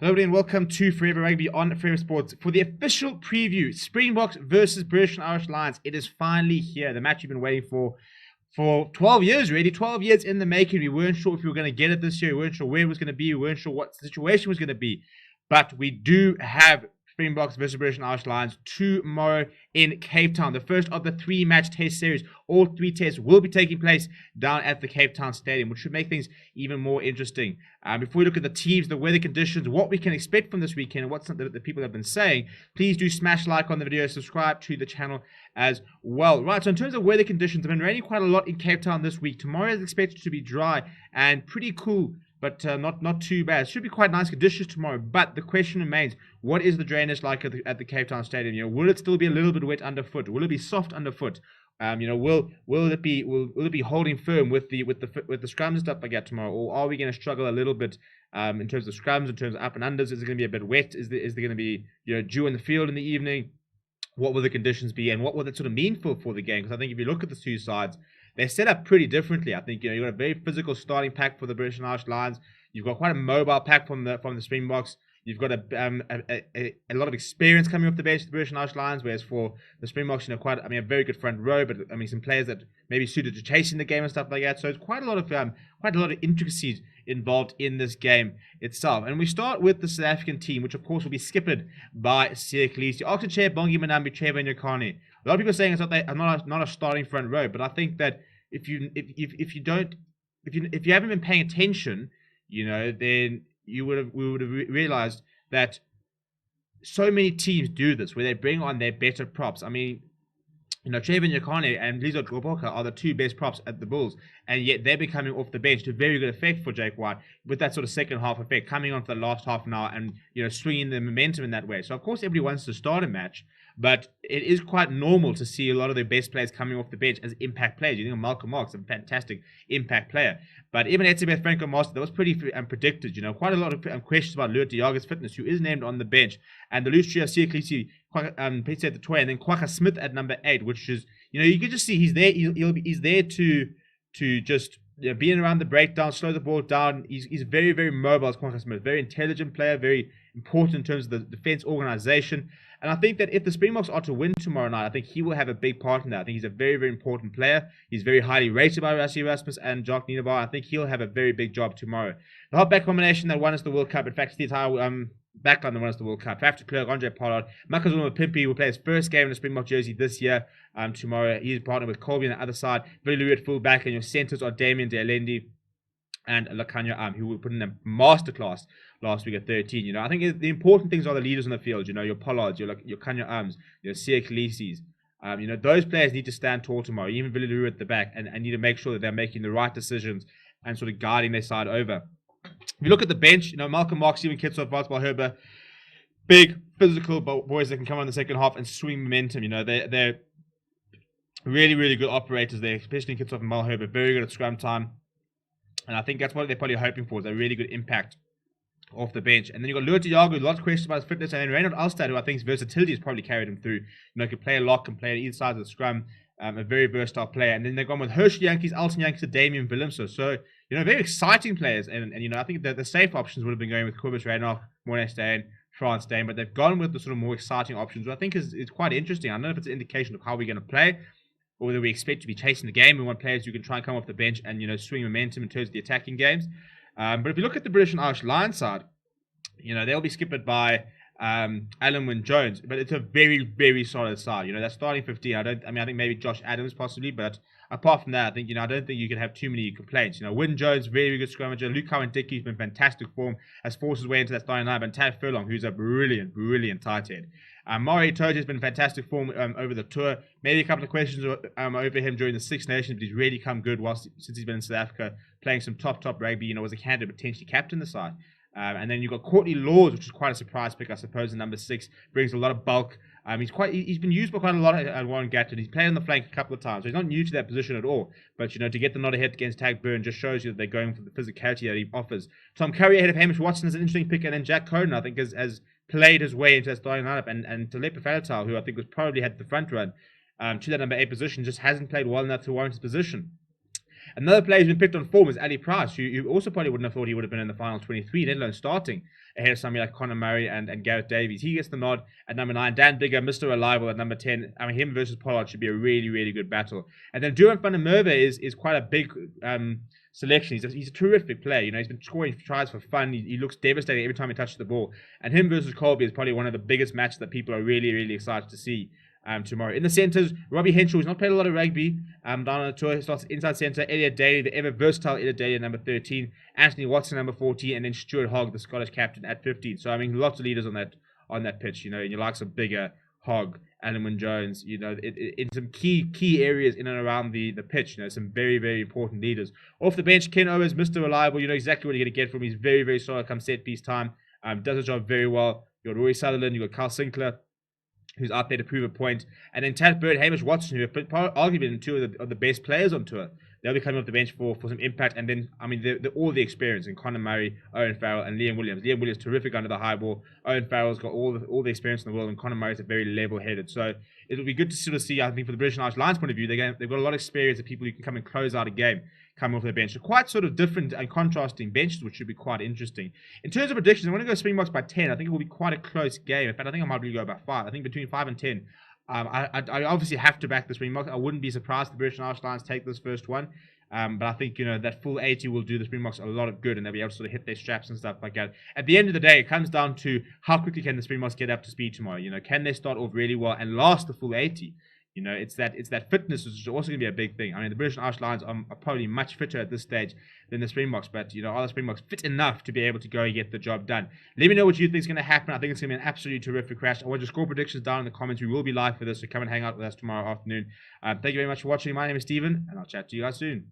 Hello everybody and welcome to Forever Rugby on Forever Sports for the official preview. Springboks versus British and Irish Lions. It is finally here. The match you've been waiting for 12 years really. 12 years in the making. We weren't sure if we were going to get it this year. We weren't sure where it was going to be. We weren't sure what the situation was going to be. But we do have Springboks versus British and Irish Lions tomorrow in Cape Town. The first of the 3-match test series. All 3 tests will be taking place down at the Cape Town Stadium, which should make things even more interesting. Before we look at the teams, the weather conditions, what we can expect from this weekend, and what the people have been saying, please do smash like on the video, subscribe to the channel as well. Right, so in terms of weather conditions, it's been raining quite a lot in Cape Town this week. Tomorrow is expected to be dry and pretty cool, but not too bad. It should be quite nice conditions tomorrow. But the question remains: what is the drainage like at the Cape Town Stadium? You know, will it still be a little bit wet underfoot? Will it be soft underfoot? Will it be holding firm with the scrums and stuff like that tomorrow, or are we going to struggle a little bit in terms of scrums, in terms of up and unders? Is it going to be a bit wet? Is there going to be dew in the field in the evening? What will the conditions be, and what will that sort of mean for the game? Because I think if you look at the two sides, they're set up pretty differently. I think you've got a very physical starting pack for the British and Irish Lions. You've got quite a mobile pack from the Springboks. You've got a lot of experience coming off the bench, the British and Irish Lions, whereas for the Springboks, a very good front row, but some players that maybe suited to chasing the game and stuff like that. So it's quite a lot of intricacies involved in this game itself. And we start with the South African team, which of course will be skippered by Siya Kolisi, Arthur Chair, Bongi Manambi, Trevor Nyakane. A lot of people are saying it's not a starting front row, but I think that if you haven't been paying attention, then we would have realized that so many teams do this, where they bring on their better props. I mean, Trevor Nyakane and Lizo Gqoboka are the 2 best props at the Bulls, and yet they're becoming off the bench to very good effect for Jake White, with that sort of second half effect, coming on for the last half an hour and swinging the momentum in that way. So of course everybody wants to start a match, but it is quite normal to see a lot of their best players coming off the bench as impact players. You think of Malcolm Marx, a fantastic impact player. But even Etzebeth Franco Master, that was pretty predicted. Quite a lot of questions about Lourdes Diaga's fitness, who is named on the bench. And the loose trio of Siya Kolisi, Pete at the 12, and then Kwaka Smith at number 8, which is, you can just see he's there. He's there to just being around the breakdown, slow the ball down. He's very, very mobile as Kwaka Smith. Very intelligent player, very important in terms of the defense organization. And I think that if the Springboks are to win tomorrow night, I think he will have a big part in that. I think he's a very, very important player. He's very highly rated by Rassie Erasmus and Jock Nienaber. I think he'll have a very big job tomorrow. The halfback combination that won us the World Cup, in fact, the entire backline that won us the World Cup. Faf de Klerk, Andre Pollard, Makazuma Pimpi will play his first game in the Springbok jersey this year. Tomorrow, he's partnered with Colby on the other side. Billy Louis at fullback, and your centers are Damien De Alendi and Lakanya who will put in a masterclass last week at 13. I think the important things are the leaders on the field. Your Pollards, your Kanya your Siya Kolisis. Those players need to stand tall tomorrow. Even Villaluru at the back, and need to make sure that they're making the right decisions and sort of guiding their side over. If you look at the bench, Malcolm Marx, Steven Kitshoff, Vasbal Herber, big physical boys that can come on in the second half and swing momentum. They're really, really good operators there, especially Kitshoff and Mal Herber. Very good at scrum time. And I think that's what they're probably hoping for, is a really good impact off the bench. And then you've got Lourdes Diaga, lots of questions about his fitness, and then Reinhard Alstad, who I think's versatility has probably carried him through. Can play a lock, can play on either side of the scrum, a very versatile player. And then they've gone with Herschel Yankees, Alton Yankees, and Damien Willemse. So, very exciting players. And I think that the safe options would have been going with Kobus Reinach, Morné Steyn, France Steyn, but they've gone with the sort of more exciting options, which I think is quite interesting. I don't know if it's an indication of how we're going to play, or whether we expect to be chasing the game. We want players who can try and come off the bench and swing momentum in terms of the attacking games. But if you look at the British and Irish Lions side, they'll be skippered by Alan Wynne-Jones, but it's a very, very solid side. That starting 15. I think maybe Josh Adams possibly, but apart from that, I think I don't think you can have too many complaints. Wynne-Jones, very good scrummager. Luke Cowan-Dickey's been fantastic form, has forced his way into that starting line, and Tad Furlong, who's a brilliant tight end. Maury Itoje has been fantastic form over the tour. Maybe a couple of questions over him during the Six Nations, but he's really come good since he's been in South Africa, playing some top rugby. Was a candidate potentially captain the side. And then you've got Courtney Laws, which is quite a surprise pick, I suppose, in number 6. Brings a lot of bulk. He's been used by quite a lot at Warren Gatton. He's played on the flank a couple of times, so he's not new to that position at all. But, to get the nod ahead against Tag Byrne just shows you that they're going for the physicality that he offers. Tom Curry ahead of Hamish Watson is an interesting pick, and then Jack Coden, I think, has played his way into that starting lineup. And Telepa Falatau, who I think was probably had the front run to that number 8 position, just hasn't played well enough to warrant his position. Another player who's been picked on form is Ali Price, who you also probably wouldn't have thought he would have been in the final 23, let alone starting ahead of somebody like Conor Murray and Gareth Davies. He gets the nod at number 9. Dan Biggar, Mr. Reliable at number 10. I mean, him versus Pollard should be a really, really good battle. And then Duran van der Merwe is quite a big selection. He's a terrific player. You know, he's been scoring tries for fun. He looks devastating every time he touches the ball. And him versus Colby is probably one of the biggest matches that people are really, really excited to see tomorrow. In the centres, Robbie Henshaw, who's not played a lot of rugby, down on the tour, starts inside centre. Elliot Daly, the ever versatile Elliot Daly at number 13. Anthony Watson, number 14. And then Stuart Hogg, the Scottish captain, at 15. So, I mean, lots of leaders on that pitch, you know, and you like some bigger Hogg, Alan Jones, you know, in some key areas in and around the pitch, you know, some very, very important leaders. Off the bench, Ken Owens, Mr. Reliable, you know exactly what you're going to get from him. He's very, very solid come set piece time. Does his job very well. You've got Rory Sutherland, you've got Carl Sinclair, who's out there to prove a point. And then Tat Bird, Hamish Watson, who have arguably been two of the best players on tour. They'll be coming off the bench for some impact. And then, I mean, all the experience in Conor Murray, Owen Farrell, and Liam Williams. Liam Williams, terrific under the high ball. Owen Farrell's got all the experience in the world, and Conor Murray's very level-headed. So it'll be good to sort of see, I think, for the British and Irish Lions point of view, they've got a lot of experience of people who can come and close out a game coming off their bench. So quite sort of different and contrasting benches, which should be quite interesting. In terms of predictions, I'm going to go Springboks by 10. I think it will be quite a close game. In fact, I think I might really go about 5. I think between 5 and 10. I obviously have to back the Springboks. I wouldn't be surprised if the British and Irish Lions take this first one. But I think, you know, that full 80 will do the Springboks a lot of good, and they'll be able to sort of hit their straps and stuff like that. At the end of the day, it comes down to how quickly can the Springboks get up to speed tomorrow. You know, can they start off really well and last the full 80? You know, it's that fitness which is also going to be a big thing. I mean, the British and Irish Lions are probably much fitter at this stage than the Springboks, but, you know, are the Springboks fit enough to be able to go and get the job done? Let me know what you think is going to happen. I think it's going to be an absolutely terrific crash. I want your score predictions down in the comments. We will be live for this, so come and hang out with us tomorrow afternoon. Thank you very much for watching. My name is Steven, and I'll chat to you guys soon.